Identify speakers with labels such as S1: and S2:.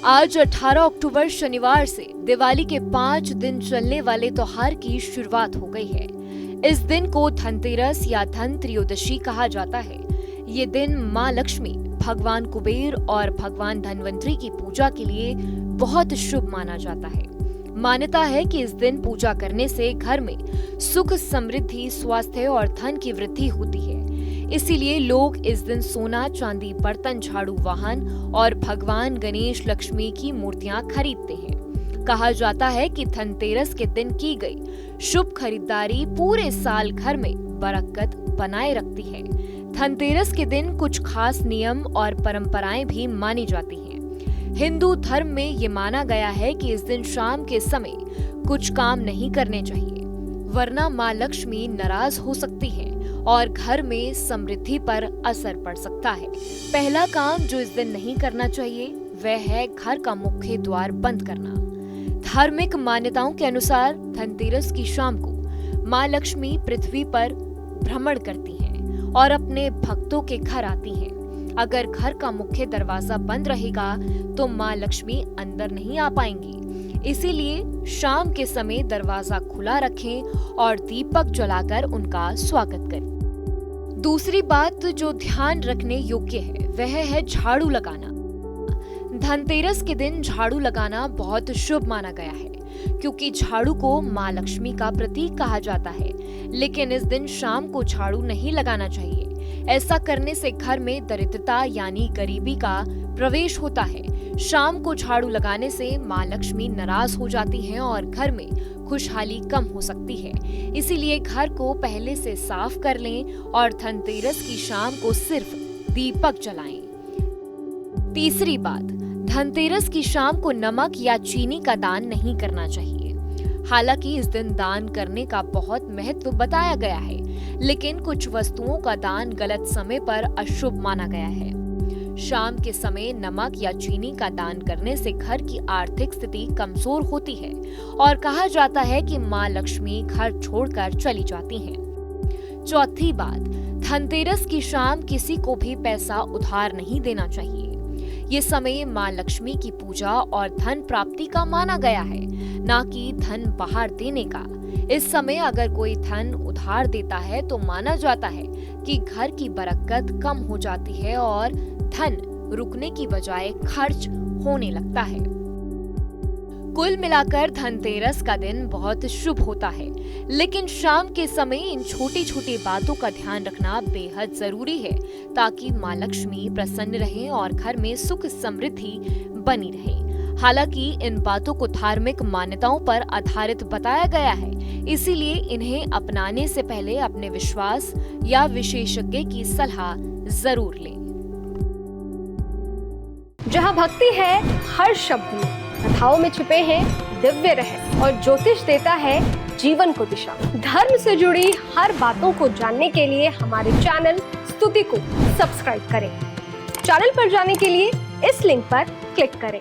S1: आज 18 अक्टूबर शनिवार से दिवाली के 5 दिन चलने वाले त्योहार की शुरुआत हो गई है। इस दिन को धनतेरस या धन त्रयोदशी कहा जाता है। ये दिन माँ लक्ष्मी, भगवान कुबेर और भगवान धनवंतरी की पूजा के लिए बहुत शुभ माना जाता है। मान्यता है कि इस दिन पूजा करने से घर में सुख, समृद्धि, स्वास्थ्य और धन की वृद्धि होती है। इसीलिए लोग इस दिन सोना, चांदी, बर्तन, झाड़ू, वाहन और भगवान गणेश, लक्ष्मी की मूर्तियां खरीदते हैं। कहा जाता है कि धनतेरस के दिन की गई शुभ खरीदारी पूरे साल घर में बरकत बनाए रखती है। धनतेरस के दिन कुछ खास नियम और परंपराएं भी मानी जाती हैं। हिंदू धर्म में ये माना गया है कि इस दिन शाम के समय कुछ काम नहीं करने चाहिए, वरना माँ लक्ष्मी नाराज हो सकती हैं और घर में समृद्धि पर असर पड़ सकता है। पहला काम जो इस दिन नहीं करना चाहिए वह है घर का मुख्य द्वार बंद करना। धार्मिक मान्यताओं के अनुसार धनतेरस की शाम को माँ लक्ष्मी पृथ्वी पर भ्रमण करती हैं और अपने भक्तों के घर आती हैं। अगर घर का मुख्य दरवाजा बंद रहेगा तो माँ लक्ष्मी अंदर नहीं आ पाएंगी। इसीलिए शाम के समय दरवाजा खुला रखें और दीपक जलाकर उनका स्वागत करें। दूसरी बात जो ध्यान रखने योग्य है वह है झाड़ू लगाना। धनतेरस के दिन झाड़ू लगाना बहुत शुभ माना गया है, क्योंकि झाड़ू को माँ लक्ष्मी का प्रतीक कहा जाता है। लेकिन इस दिन शाम को झाड़ू नहीं लगाना चाहिए। ऐसा करने से घर में दरिद्रता यानी गरीबी का प्रवेश होता है। शाम को झाड़ू लगाने से माँ लक्ष्मी नाराज हो जाती हैं और घर में खुशहाली कम हो सकती है। इसीलिए घर को पहले से साफ कर लें और धनतेरस की शाम को सिर्फ दीपक जलाएं। तीसरी बात, धनतेरस की शाम को नमक या चीनी का दान नहीं करना चाहिए। हालांकि इस दिन दान करने का बहुत महत्व बताया गया है, लेकिन कुछ वस्तुओं का दान गलत समय पर अशुभ माना गया है। शाम के समय नमक या चीनी का दान करने से घर की आर्थिक स्थिति कमजोर होती है और कहा जाता है कि माँ लक्ष्मी घर छोड़कर चली जाती हैं। चौथी बात, धनतेरस की शाम किसी को भी पैसा उधार नहीं देना चाहिए। ये समय माँ लक्ष्मी की पूजा और धन प्राप्ति का माना गया है, ना कि धन बाहर देने का। इस समय अगर कोई धन उधार देता है तो माना जाता है कि घर की बरकत कम हो जाती है और धन रुकने की बजाय खर्च होने लगता है। कुल मिलाकर धनतेरस का दिन बहुत शुभ होता है, लेकिन शाम के समय इन छोटी छोटी बातों का ध्यान रखना बेहद जरूरी है, ताकि माँ लक्ष्मी प्रसन्न रहें और घर में सुख समृद्धि बनी रहे। हालांकि इन बातों को धार्मिक मान्यताओं पर आधारित बताया गया है, इसीलिए इन्हें अपनाने से पहले अपने विश्वास या विशेषज्ञ की सलाह जरूर लें।
S2: जहाँ भक्ति है हर शब्द में, कथाओं में छुपे हैं दिव्य रहस्य और ज्योतिष देता है जीवन को दिशा। धर्म से जुड़ी हर बातों को जानने के लिए हमारे चैनल स्तुति को सब्सक्राइब करें। चैनल पर जाने के लिए इस लिंक पर क्लिक करें।